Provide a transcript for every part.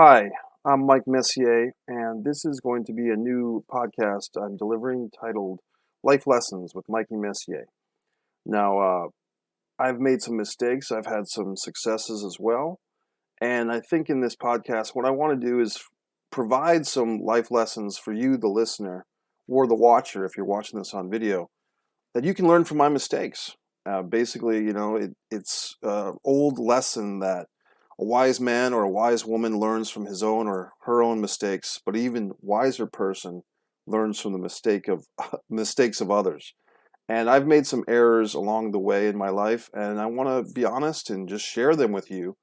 Hi, I'm Mike Messier, and this is going to be a new podcast I'm delivering titled Life Lessons with Mikey Messier. Now, I've made some mistakes, I've had some successes as well, and I think in this podcast, what I want to do is provide some life lessons for you, the listener, or the watcher, if you're watching this on video, that you can learn from my mistakes. Basically, it's an old lesson that a wise man or a wise woman learns from his own or her own mistakes, but even wiser person learns from the mistakes of others. And I've made some errors along the way in my life, and I want to be honest and just share them with you.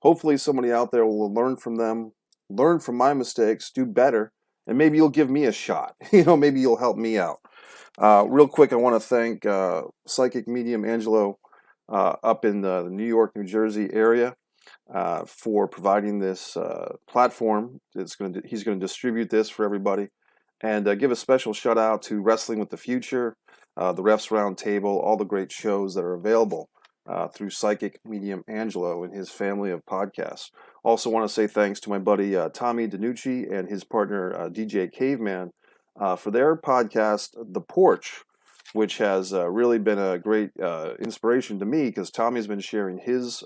Hopefully, somebody out there will learn from them, learn from my mistakes, do better, and maybe you'll give me a shot. Maybe you'll help me out. Real quick, I want to thank Psychic Medium Angelo up in the New York, New Jersey area for providing this platform. He's going to distribute this for everybody, and give a special shout out to Wrestling with the Future, the Refs Roundtable, all the great shows that are available through Psychic Medium Angelo and his family of podcasts. Also, want to say thanks to my buddy Tommy DiNucci and his partner DJ Caveman for their podcast, The Porch, which has really been a great inspiration to me because Tommy's been sharing his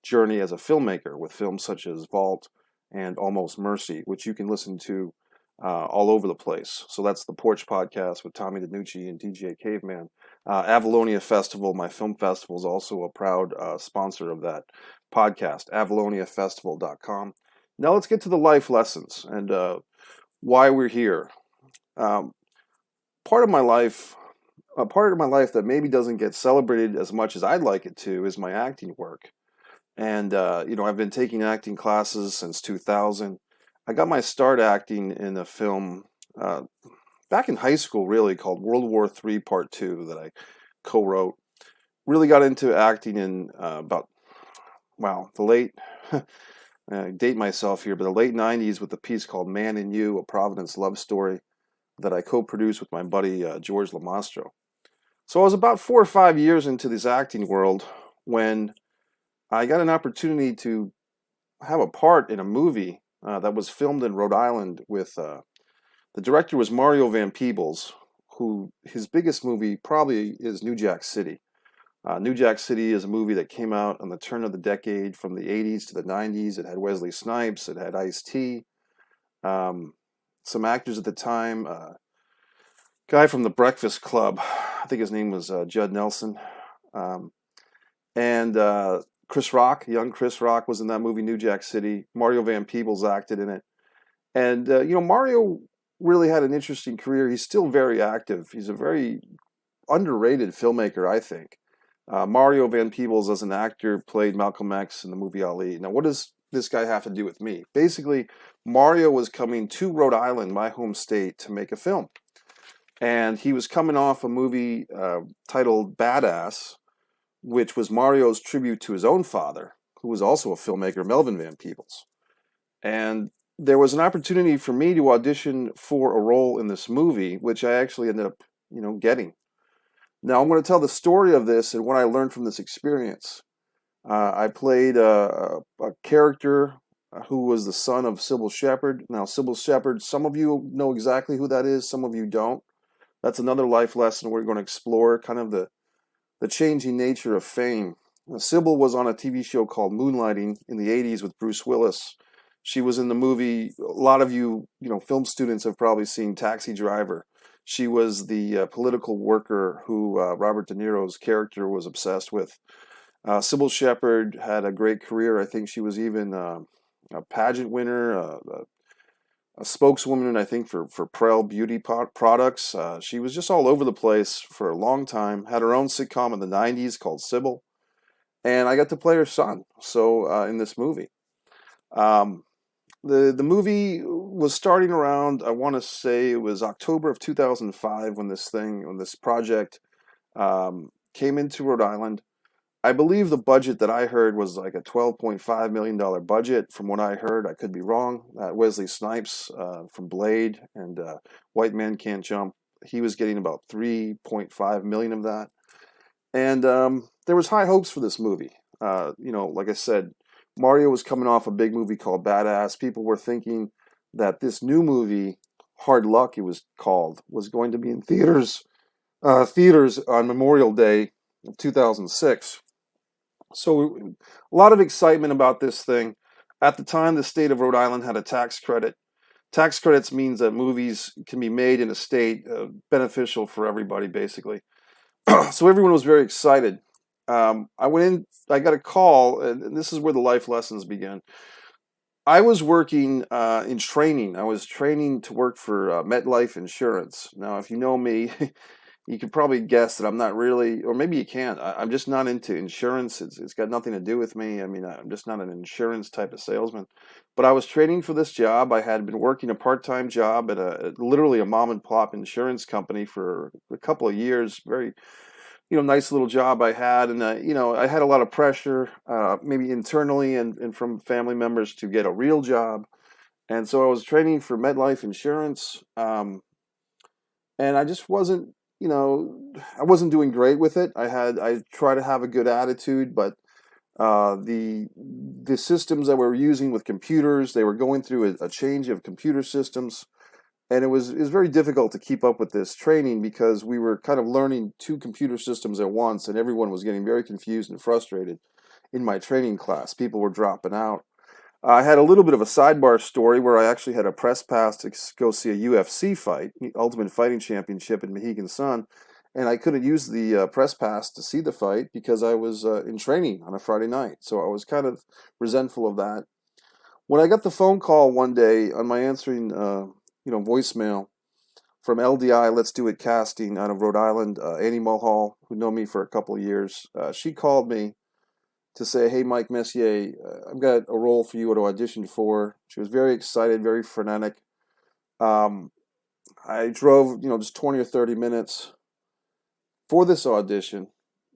journey as a filmmaker with films such as Vault and Almost Mercy, which you can listen to all over the place. So that's the Porch Podcast with Tommy DiNucci and DJ Caveman. Avalonia Festival, my film festival, is also a proud sponsor of that podcast, avaloniafestival.com. Now let's get to the life lessons and why we're here. Um, part of my life, a part of my life that maybe doesn't get celebrated as much as I'd like it to, is my acting work. And I've been taking acting classes since 2000. I got my start acting in a film back in high school, really, called World War III Part Two that I co-wrote. Really got into acting in about, wow, the late, date myself here, but the late 90s with a piece called Man and You, a Providence love story that I co-produced with my buddy George Lamastro. So I was about 4 or 5 years into this acting world when I got an opportunity to have a part in a movie that was filmed in Rhode Island with the director was Mario Van Peebles, who his biggest movie probably is New Jack City. New Jack City is a movie that came out on the turn of the decade from the 80s to the 90s. It had Wesley Snipes, it had Ice-T, some actors at the time, guy from the Breakfast Club, I think his name was Judd Nelson, um, and Chris Rock, young Chris Rock was in that movie New Jack City. Mario Van Peebles acted in it. And, Mario really had an interesting career. He's still very active. He's a very underrated filmmaker, I think. Mario Van Peebles, as an actor, played Malcolm X in the movie Ali. Now, what does this guy have to do with me? Basically, Mario was coming to Rhode Island, my home state, to make a film. And he was coming off a movie titled Badass, which was Mario's tribute to his own father, who was also a filmmaker, Melvin Van Peebles. And there was an opportunity for me to audition for a role in this movie, which I actually ended up, getting. Now I'm going to tell the story of this and what I learned from this experience. I played a character who was the son of Sybil Shepherd. Now, Sybil Shepherd, some of you know exactly who that is, some of you don't. That's another life lesson we're going to explore, kind of the changing nature of fame. Sybil was on a TV show called Moonlighting in the 80s with Bruce Willis. She was in the movie, a lot of you, film students have probably seen Taxi Driver. She was the political worker who Robert De Niro's character was obsessed with. Sybil Shepherd had a great career. I think she was even a pageant winner, a spokeswoman, I think, for Prel Beauty products. She was just all over the place for a long time. Had her own sitcom in the 90s called Sybil. And I got to play her son, so in this movie. The movie was starting around, I want to say it was October of 2005 when this project came into Rhode Island. I believe the budget that I heard was like a $12.5 million budget. From what I heard, I could be wrong. Wesley Snipes from Blade and White Man Can't Jump, he was getting about 3.5 million of that. And there was high hopes for this movie. Like I said, Mario was coming off a big movie called Badass. People were thinking that this new movie, Hard Luck, it was called, was going to be in theaters on Memorial Day of 2006. So a lot of excitement about this thing. At the time, the state of Rhode Island had a tax credit. Tax credits means that movies can be made in a state beneficial for everybody, basically. So everyone was very excited. I went in, I got a call, and this is where the life lessons began. I was working in training. I was training to work for MetLife Insurance. Now, if you know me, you could probably guess that I'm not really, or maybe you can't. I'm just not into insurance. It's got nothing to do with me. I mean, I'm just not an insurance type of salesman. But I was training for this job. I had been working a part-time job at literally a mom and pop insurance company for a couple of years. Very, nice little job I had, and I had a lot of pressure, maybe internally and from family members to get a real job. And so I was training for MetLife Insurance, and I just wasn't, I wasn't doing great with it. I try to have a good attitude, but the systems that we were using with computers, they were going through a change of computer systems. And it was very difficult to keep up with this training because we were kind of learning two computer systems at once, and everyone was getting very confused and frustrated in my training class. People were dropping out. I had a little bit of a sidebar story where I actually had a press pass to go see a UFC fight, the Ultimate Fighting Championship in Mohegan Sun, and I couldn't use the press pass to see the fight because I was in training on a Friday night. So I was kind of resentful of that. When I got the phone call one day on my answering, voicemail from LDI Let's Do It Casting out of Rhode Island, Annie Mulhall, who know me for a couple of years, she called me to say, "Hey, Mike Messier, I've got a role for you to audition for." She was very excited, very frenetic. Um, I drove, just 20 or 30 minutes for this audition.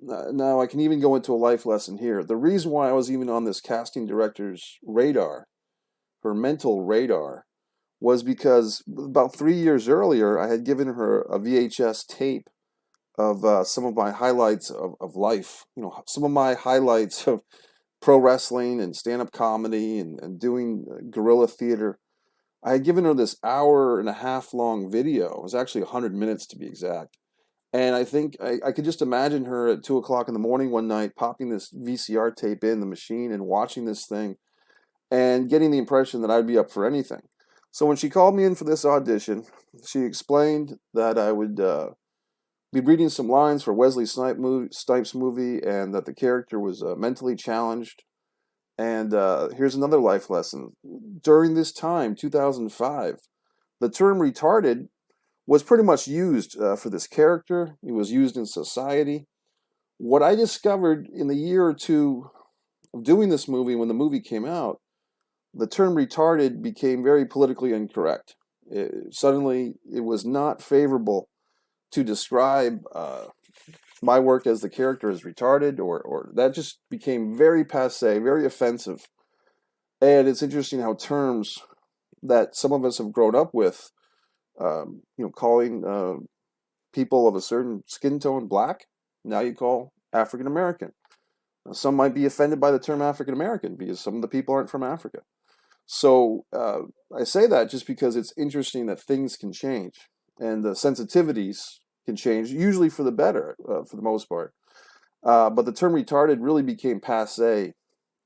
Now, I can even go into a life lesson here. The reason why I was even on this casting director's radar, her mental radar, was because about 3 years earlier, I had given her a VHS tape of some of my highlights of life. Some of my highlights of pro wrestling and stand-up comedy and doing guerrilla theater. I had given her this hour and a half long video. It was actually 100 minutes to be exact. And I think I could just imagine her at 2 o'clock in the morning one night popping this VCR tape in the machine and watching this thing and getting the impression that I'd be up for anything. So when she called me in for this audition, she explained that I would be reading some lines for Wesley Snipes' movie and that the character was mentally challenged. And here's another life lesson. During this time, 2005, the term retarded was pretty much used for this character. It was used in society. What I discovered in the year or two of doing this movie, when the movie came out, the term retarded became very politically incorrect. Suddenly, it was not favorable to describe my work as the character as retarded, or that just became very passé, very offensive. And it's interesting how terms that some of us have grown up with, calling people of a certain skin tone black, now you call African American. Some might be offended by the term African American because some of the people aren't from Africa. So I say that just because it's interesting that things can change and the sensitivities can change, usually for the better, for the most part. But the term retarded really became passé,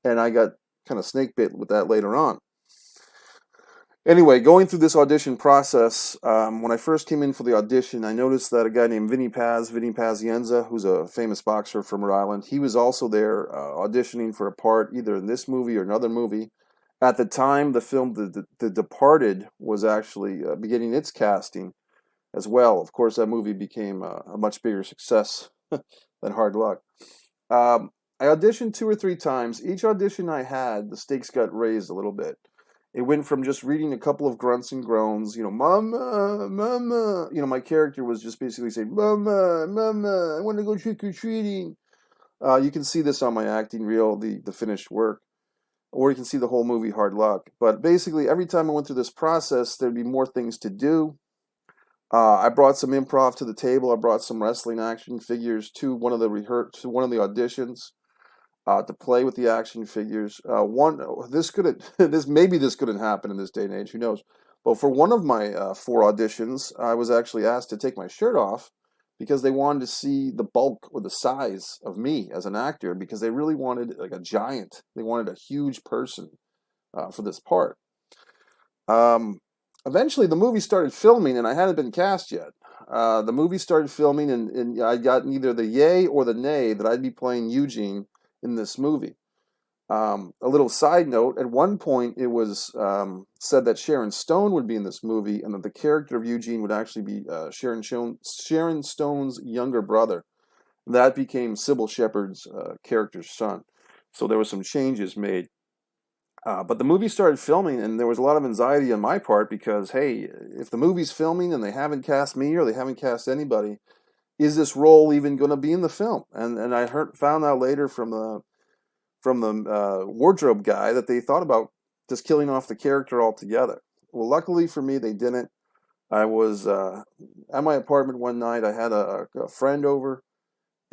and I got kind of snake bit with that later on. Anyway, going through this audition process, when I first came in for the audition, I noticed that a guy named Vinny Pazienza, who's a famous boxer from Rhode Island, he was also there auditioning for a part either in this movie or another movie. At the time, the film The Departed was actually beginning its casting as well. Of course, that movie became a much bigger success than Hard Luck. I auditioned 2 or 3 times. Each audition I had, the stakes got raised a little bit. It went from just reading a couple of grunts and groans, "Mama, Mama." My character was just basically saying, "Mama, Mama, I want to go trick-or-treating." You can see this on my acting reel, the finished work. Or you can see the whole movie, Hard Luck. But basically, every time I went through this process, there'd be more things to do. I brought some improv to the table. I brought some wrestling action figures to one of the auditions. to play with the action figures. This couldn't this couldn't happen in this day and age. Who knows? But for one of my 4 auditions, I was actually asked to take my shirt off because they wanted to see the bulk or the size of me as an actor because they really wanted like a giant. They wanted a huge person for this part. Um, Eventually, the movie started filming, and I hadn't been cast yet. The movie started filming, and I got neither the yay or the nay that I'd be playing Eugene in this movie. A little side note, at one point it was said that Sharon Stone would be in this movie and that the character of Eugene would actually be Sharon Stone's younger brother. That became Sybil Shepherd's character's son. So there were some changes made. But the movie started filming, and there was a lot of anxiety on my part because, hey, if the movie's filming and they haven't cast me or they haven't cast anybody, is this role even going to be in the film? And I found out later from the wardrobe guy that they thought about just killing off the character altogether. Well, luckily for me, they didn't. I was at my apartment one night. I had a friend over,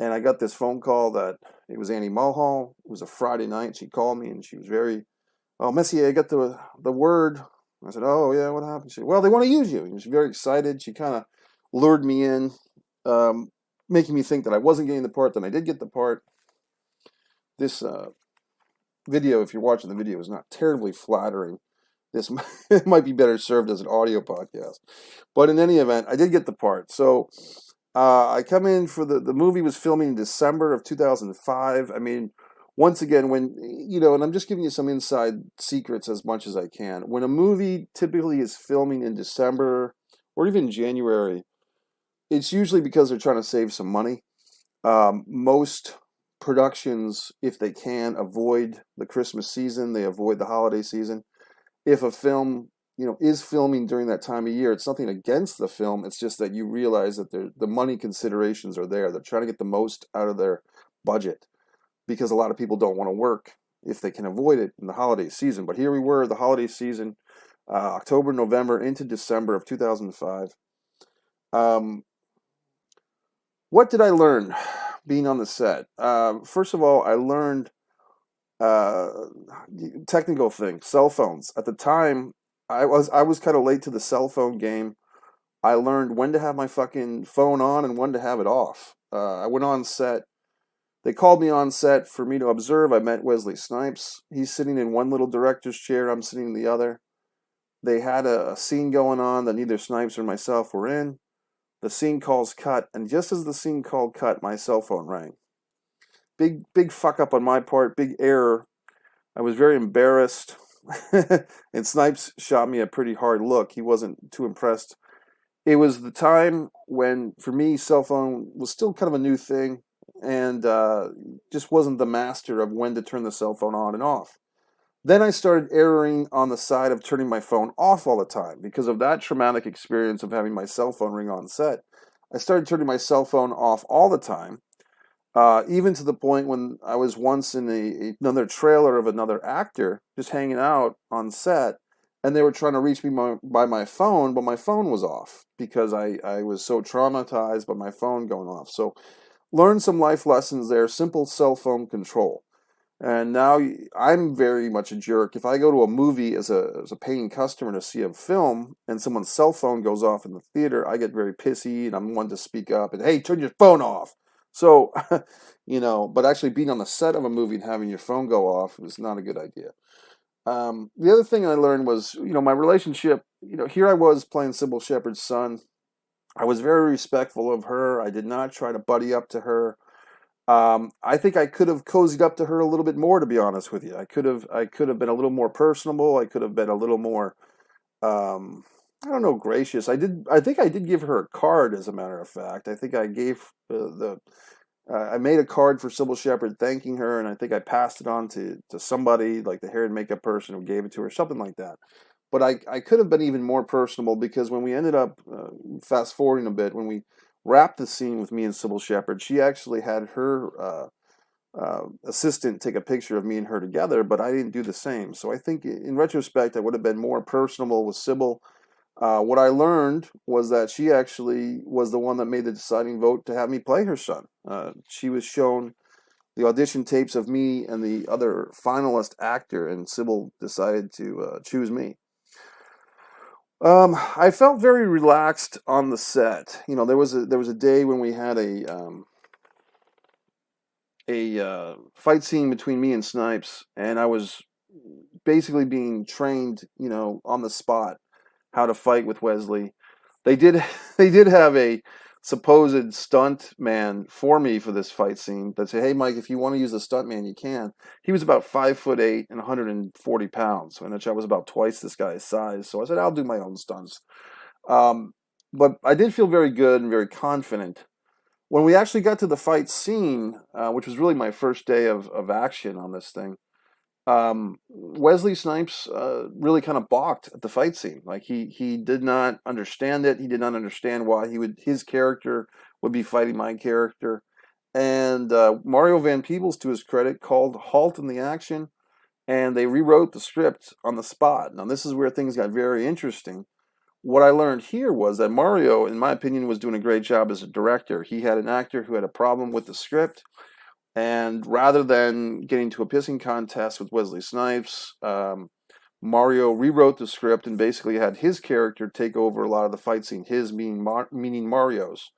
and I got this phone call that it was Annie Mulhall. It was a Friday night. She called me, and she was very, "Oh, Messier, I got the word." I said, "Oh, yeah, what happened?" She said, "Well, they want to use you." And she was very excited. She kind of lured me in, making me think that I wasn't getting the part. Then I did get the part. This video, if you're watching the video, is not terribly flattering. This might be better served as an audio podcast. But in any event, I did get the part. So I come in for the movie was filming in December of 2005. I mean, once again, when, and I'm just giving you some inside secrets as much as I can. When a movie typically is filming in December or even January, it's usually because they're trying to save some money. Most productions, if they can, avoid the Christmas season, they avoid the holiday season. If a film, is filming during that time of year, it's nothing against the film. It's just that you realize that the money considerations are there. They're trying to get the most out of their budget because a lot of people don't want to work if they can avoid it in the holiday season. But here we were, the holiday season, October, November into December of 2005. What did I learn being on the set? First of all, I learned technical things, cell phones. At the time, I was kind of late to the cell phone game. I learned when to have my fucking phone on and when to have it off. I went on set. They called me on set for me to observe. I met Wesley Snipes. He's sitting in one little director's chair. I'm sitting in the other. They had a scene going on that neither Snipes or myself were in. The scene calls cut, and just as the scene called cut, my cell phone rang. Big fuck up on my part, big error. I was very embarrassed, and Snipes shot me a pretty hard look. He wasn't too impressed. It was the time when, for me, cell phone was still kind of a new thing, and just wasn't the master of when to turn the cell phone on and off. Then I started erring on the side of turning my phone off all the time because of that traumatic experience of having my cell phone ring on set. I started turning my cell phone off all the time, even to the point when I was once in another trailer of another actor, just hanging out on set, and they were trying to reach me by my phone, but my phone was off because I was so traumatized by my phone going off. So learn some life lessons there, simple cell phone control. And now I'm very much a jerk. If I go to a movie as a paying customer to see a film and someone's cell phone goes off in the theater, I get very pissy and I'm one to speak up and, hey, turn your phone off. So, but actually being on the set of a movie and having your phone go off was not a good idea. The other thing I learned was, my relationship, here I was playing Sybil Shepherd's son. I was very respectful of her. I did not try to buddy up to her. I think I could have cozied up to her a little bit more, to be honest with you. I could have been a little more personable. I could have been a little more, I don't know, gracious. I think I did give her a card, as a matter of fact. I think I gave I made a card for Sybil Shepherd thanking her, and I think I passed it on to somebody, like the hair and makeup person who gave it to her, something like that. But I could have been even more personable because when we ended up, fast forwarding a bit, when we wrapped the scene with me and Sybil Shepherd, she actually had her assistant take a picture of me and her together, but I didn't do the same. So I think in retrospect, I would have been more personable with Sybil. What I learned was that she actually was the one that made the deciding vote to have me play her son. She was shown the audition tapes of me and the other finalist actor, and Sybil decided to choose me. I felt very relaxed on the set. You know, there was a day when we had a fight scene between me and Snipes, and I was basically being trained, you know, on the spot how to fight with Wesley. They did they did have a supposed stunt man for me for this fight scene that said, "Hey, Mike, if you want to use a stunt man, you can." He was about 5'8" and 140 pounds, which I was about twice this guy's size. So I said, "I'll do my own stunts." Um, but I did feel very good and very confident when we actually got to the fight scene, which was really my first day of action on this thing. Wesley Snipes really kind of balked at the fight scene. Like he did not understand it. He did not understand why his character would be fighting my character. And Mario Van Peebles, to his credit, called halt in the action, and they rewrote the script on the spot. Now this is where things got very interesting. What I learned here was that Mario, in my opinion, was doing a great job as a director. He had an actor who had a problem with the script, and rather than getting to a pissing contest with Wesley Snipes, Mario rewrote the script and basically had his character take over a lot of the fight scene, his meaning Mario's.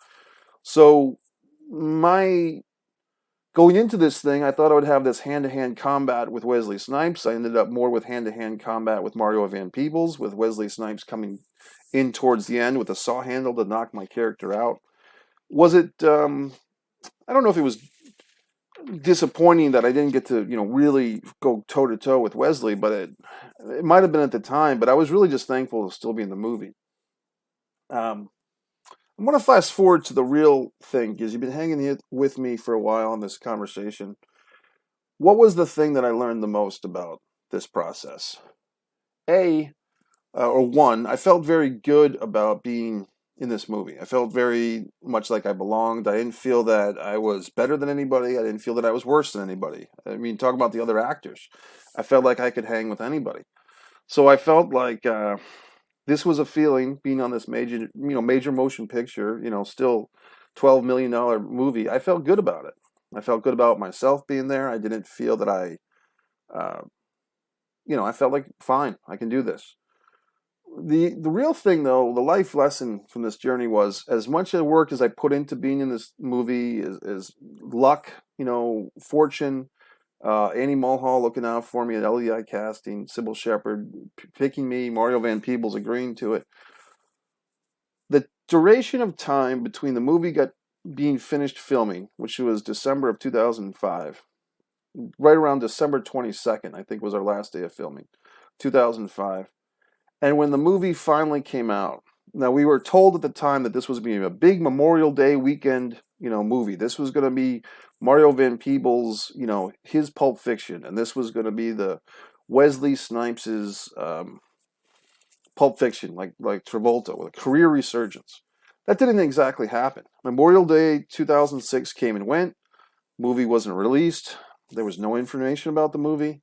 So my going into this thing, I thought I would have this hand-to-hand combat with Wesley Snipes. I ended up more with hand-to-hand combat with Mario Van Peebles, with Wesley Snipes coming in towards the end with a saw handle to knock my character out. Was it, I don't know if it was disappointing that I didn't get to, you know, really go toe-to-toe with Wesley, but it might have been at the time, but I was really just thankful to still be in the movie. I want to fast forward to the real thing, because you've been hanging with me for a while on this conversation. What was the thing that I learned the most about this process? One, I felt very good about being in this movie. I felt very much like I belonged. I didn't feel that I was better than anybody. I didn't feel that I was worse than anybody. I mean, talk about the other actors. I felt like I could hang with anybody. So I felt like this was a feeling, being on this major motion picture, you know, still $12 million movie. I felt good about it. I felt good about myself being there. I didn't feel that uh, I felt like, fine, I can do this. The real thing, though, the life lesson from this journey was, as much work as I put into being in this movie, is luck, you know, fortune, Annie Mulhall looking out for me at LEI Casting, Sybil Shepherd picking me, Mario Van Peebles agreeing to it. The duration of time between the movie being finished filming, which was December of 2005, right around December 22nd, I think was our last day of filming, 2005. And when the movie finally came out, now we were told at the time that this was going to be a big Memorial Day weekend, you know, movie. This was going to be Mario Van Peebles, you know, his Pulp Fiction, and this was going to be the Wesley Snipes's Pulp Fiction, like Travolta, with a career resurgence. That didn't exactly happen. Memorial Day 2006 came and went. Movie wasn't released. There was no information about the movie.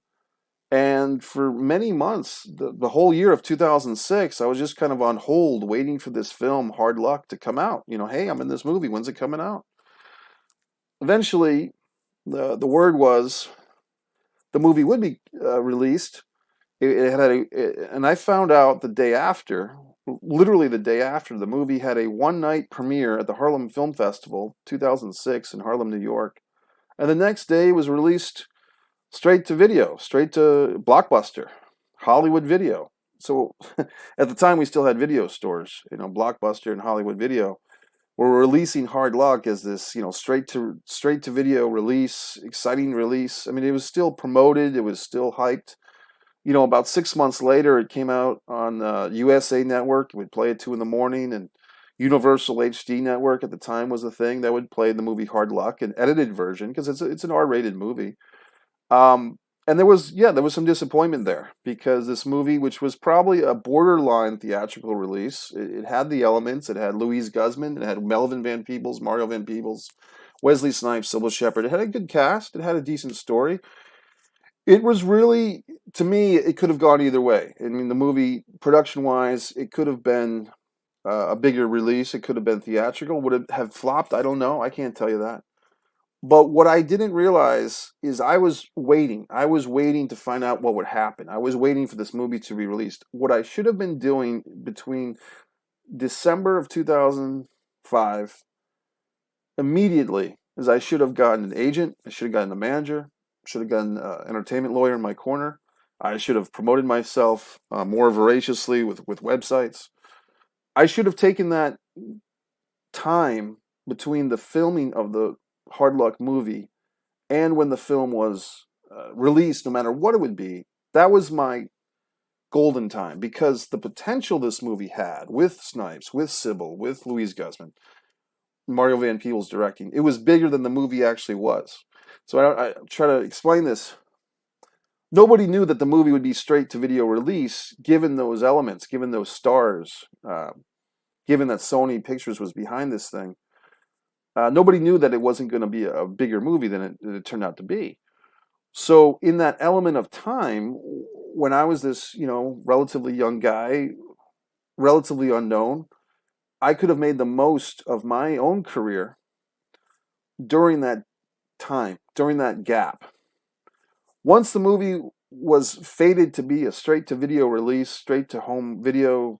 And for many months, the whole year of 2006, I was just kind of on hold waiting for this film, Hard Luck, to come out. You know, hey, I'm in this movie. When's it coming out? Eventually, the word was the movie would be released. And I found out the day after, literally the day after, the movie had a one-night premiere at the Harlem Film Festival, 2006, in Harlem, New York. And the next day was released straight to video, straight to Blockbuster, Hollywood Video. So at the time we still had video stores, you know, Blockbuster and Hollywood Video were releasing Hard Luck as this, you know, straight to video release, exciting release. I mean, it was still promoted, it was still hyped. You know, about 6 months later, it came out on USA Network. It would play at 2 in the morning, and Universal HD Network at the time was the thing that would play the movie Hard Luck, an edited version, because it's an R-rated movie. And there was some disappointment there, because this movie, which was probably a borderline theatrical release, it had the elements. It had Louise Guzman, it had Melvin Van Peebles, Mario Van Peebles, Wesley Snipes, Sybil Shepherd. It had a good cast. It had a decent story. It was really, to me, it could have gone either way. I mean, the movie, production-wise, it could have been a bigger release. It could have been theatrical. Would it have flopped? I don't know. I can't tell you that. But what I didn't realize is I was waiting. I was waiting to find out what would happen. I was waiting for this movie to be released. What I should have been doing between December of 2005 immediately is I should have gotten an agent. I should have gotten a manager. Should have gotten an entertainment lawyer in my corner. I should have promoted myself more voraciously with websites. I should have taken that time between the filming of the Hard Luck movie and when the film was released, no matter what it would be. That was my golden time, because the potential this movie had with Snipes, with Sybil, with Louise Guzman, Mario Van Peebles directing, it was bigger than the movie actually was. So I try to explain this. Nobody knew that the movie would be straight to video release, given those elements, given those stars, given that Sony Pictures was behind this thing. Nobody knew that it wasn't going to be a bigger movie than it turned out to be. So in that element of time, when I was this, relatively young guy, relatively unknown, I could have made the most of my own career during that time, during that gap. Once the movie was fated to be a straight to video release, straight to home video,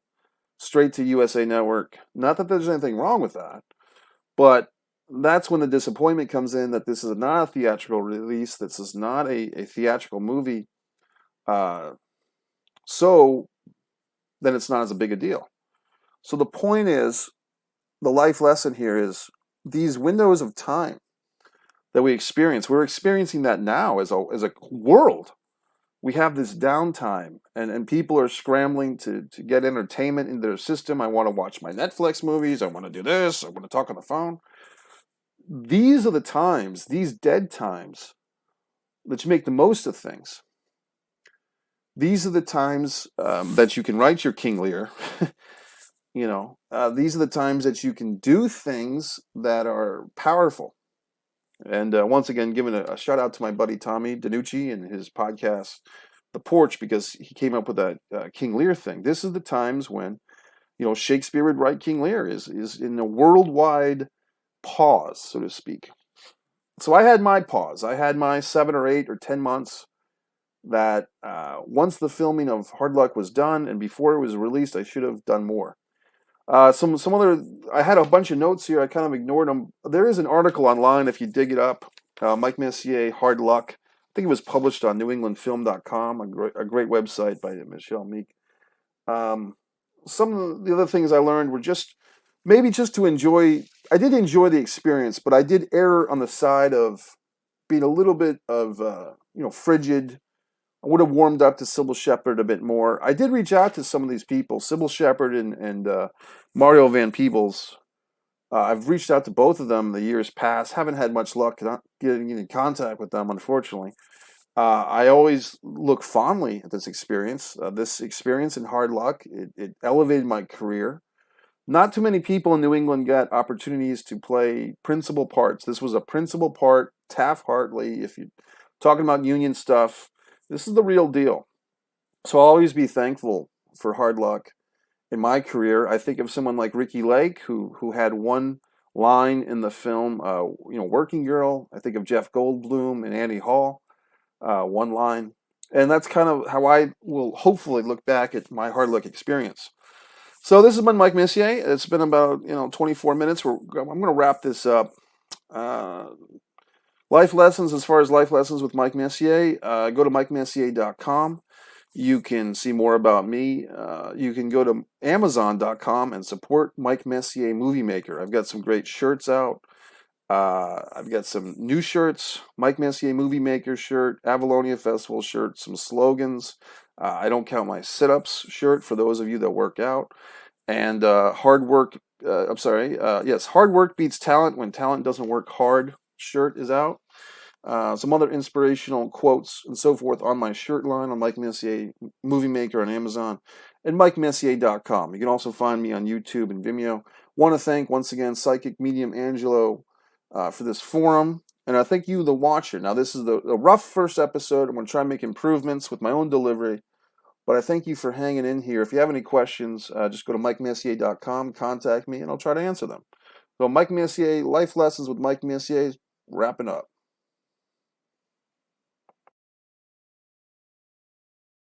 straight to USA Network, not that there's anything wrong with that, but that's when the disappointment comes in that this is not a theatrical release, this is not a theatrical movie. So then it's not as big a deal. So the point is, the life lesson here is these windows of time that we experience, we're experiencing that now as a world. We have this downtime, and people are scrambling to get entertainment in their system. I want to watch my Netflix movies. I want to do this. I want to talk on the phone. These are the times, these dead times, that you make the most of things. These are the times that you can write your King Lear. These are the times that you can do things that are powerful. And once again, giving a shout out to my buddy Tommy DiNucci and his podcast, The Porch, because he came up with that King Lear thing. This is the times when, Shakespeare would write King Lear is in a worldwide pause, so to speak. So I had my pause. I had my 7 or 8 or 10 months that once the filming of Hard Luck was done and before it was released, I should have done more. Some other, I had a bunch of notes here. I kind of ignored them. There is an article online if you dig it up. Mike Messier, Hard Luck. I think it was published on NewEnglandFilm.com, a great website by Michelle Meek. Some of the other things I learned were just to enjoy. I did enjoy the experience, but I did err on the side of being a little bit of frigid. I would have warmed up to Sybil Shepherd a bit more. I did reach out to some of these people, Sybil Shepherd and Mario Van Peebles. I've reached out to both of them in the years past. Haven't had much luck getting in contact with them, unfortunately. I always look fondly at this experience. This experience in Hard Luck, it elevated my career. Not too many people in New England got opportunities to play principal parts. This was a principal part, Taft-Hartley. If you're talking about union stuff, this is the real deal. So I'll always be thankful for Hard Luck in my career. I think of someone like Ricky Lake, who had one line in the film, Working Girl. I think of Jeff Goldblum and Annie Hall, one line. And that's kind of how I will hopefully look back at my Hard Luck experience. So this has been Mike Messier. It's been about 24 minutes. I'm going to wrap this up. Life lessons, as far as life lessons with Mike Messier, go to MikeMessier.com. You can see more about me. You can go to Amazon.com and support Mike Messier Movie Maker. I've got some great shirts out. I've got some new shirts, Mike Messier Movie Maker shirt, Avalonia Festival shirt, some slogans. I don't count my sit-ups shirt for those of you that work out. And hard work beats talent when talent doesn't work hard shirt is out. Some other inspirational quotes and so forth on my shirt line on Mike Messier Movie Maker on Amazon and MikeMessier.com. You can also find me on YouTube and Vimeo. Want to thank once again Psychic Medium Angelo for this forum, and I thank you, the watcher. Now this is the rough first episode. I'm going to try and make improvements with my own delivery, but I thank you for hanging in here. If you have any questions, just go to MikeMessier.com, contact me, and I'll try to answer them. So Mike Messier, Life Lessons with Mike Messier. wrapping up.